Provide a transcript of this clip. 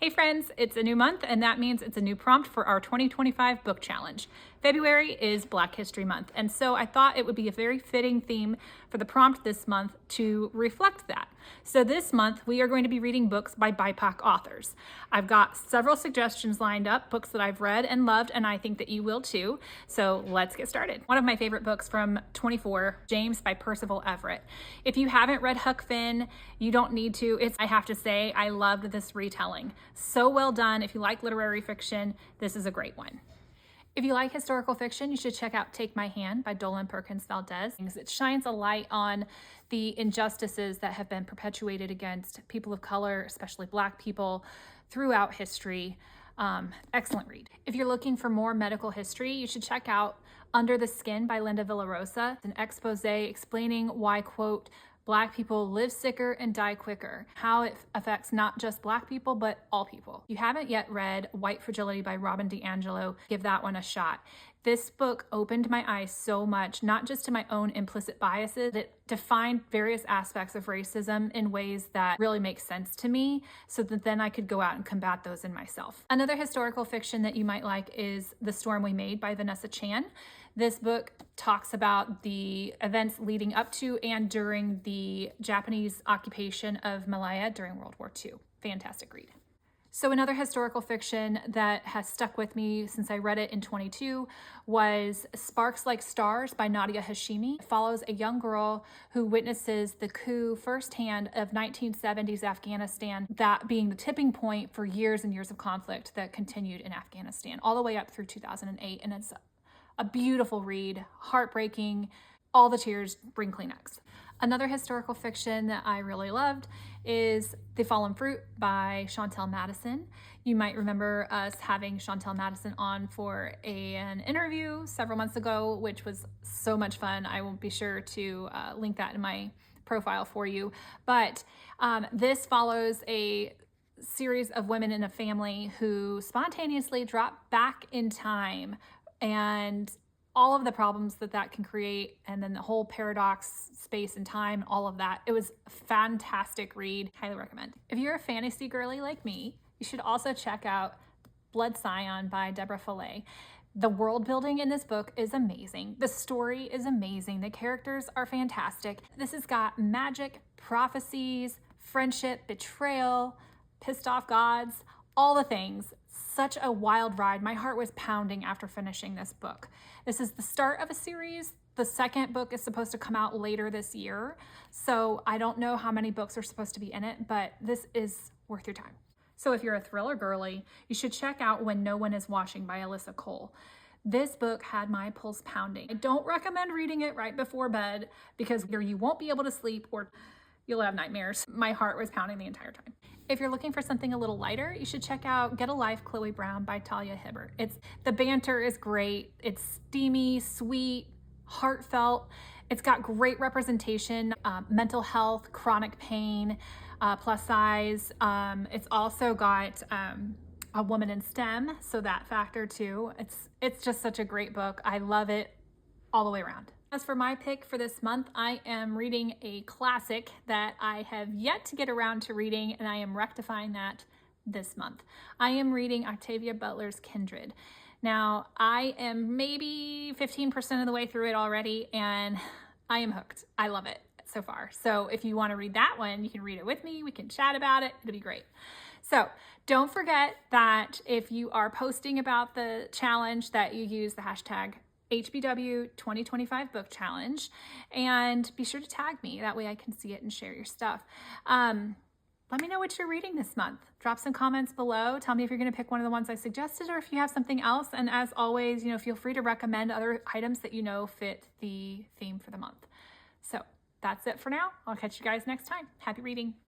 Hey friends, it's a new month and that means it's a new prompt for our 2025 book challenge. February is Black History Month, and so I thought it would be a very fitting theme for the prompt this month to reflect that. So this month we are going to be reading books by BIPOC authors. I've got several suggestions lined up, books that I've read and loved, and I think that you will too. So let's get started. One of my favorite books from 24, James by Percival Everett. If you haven't read Huck Finn, you don't need to. I have to say, I loved this retelling. So well done. If you like literary fiction, this is a great one. If you like historical fiction, you should check out Take My Hand by Dolan Perkins Valdez. It shines a light on the injustices that have been perpetuated against people of color, especially Black people, throughout history. Excellent read. If you're looking for more medical history, you should check out Under the Skin by Linda Villarosa. It's an expose explaining why, quote, Black people live sicker and die quicker, how it affects not just Black people, but all people. If you haven't yet read White Fragility by Robin DiAngelo, give that one a shot. This book opened my eyes so much, not just to my own implicit biases, it defined various aspects of racism in ways that really make sense to me, so that then I could go out and combat those in myself. Another historical fiction that you might like is The Storm We Made by Vanessa Chan. This book talks about the events leading up to and during the Japanese occupation of Malaya during World War II. Fantastic read. So another historical fiction that has stuck with me since I read it in 22 was Sparks Like Stars by Nadia Hashimi. It follows a young girl who witnesses the coup firsthand of 1970s Afghanistan, that being the tipping point for years and years of conflict that continued in Afghanistan all the way up through 2008. And it's a beautiful read, heartbreaking, all the tears, bring Kleenex. Another historical fiction that I really loved is The Fallen Fruit by Chantel Madison. You might remember us having Chantel Madison on for an interview several months ago, which was so much fun. I will be sure to link that in my profile for you. But this follows a series of women in a family who spontaneously drop back in time, and all of the problems that can create, and then the whole paradox, space and time, all of that. It was a fantastic read. Highly recommend. If you're a fantasy girly like me, you should also check out Blood Scion by Deborah Follet. The world building in this book is amazing. The story is amazing. The characters are fantastic. This has got magic, prophecies, friendship, betrayal, pissed off gods, all the things. Such a wild ride. My heart was pounding after finishing this book. This is the start of a series. The second book is supposed to come out later this year, so I don't know how many books are supposed to be in it, but this is worth your time. So if you're a thriller girly, you should check out When No One Is Watching by Alyssa Cole. This book had my pulse pounding. I don't recommend reading it right before bed because either you won't be able to sleep or you'll have nightmares. My heart was pounding the entire time. If you're looking for something a little lighter, you should check out Get a Life, Chloe Brown by Talia Hibbert. The banter is great. It's steamy, sweet, heartfelt. It's got great representation, mental health, chronic pain, plus size. It's also got a woman in STEM, so that factor too. It's just such a great book. I love it all the way around. As for my pick for this month, I am reading a classic that I have yet to get around to reading, and I am rectifying that this month. I am reading Octavia Butler's Kindred. Now, I am maybe 15% of the way through it already, and I am hooked. I love it so far. So if you want to read that one, you can read it with me. We can chat about it. It'll be great. So don't forget that if you are posting about the challenge, that you use the hashtag HBW 2025 book challenge, and be sure to tag me. That way I can see it and share your stuff. Let me know what you're reading this month. Drop some comments below. Tell me if you're going to pick one of the ones I suggested or if you have something else. And as always, feel free to recommend other items that fit the theme for the month. So that's it for now. I'll catch you guys next time. Happy reading.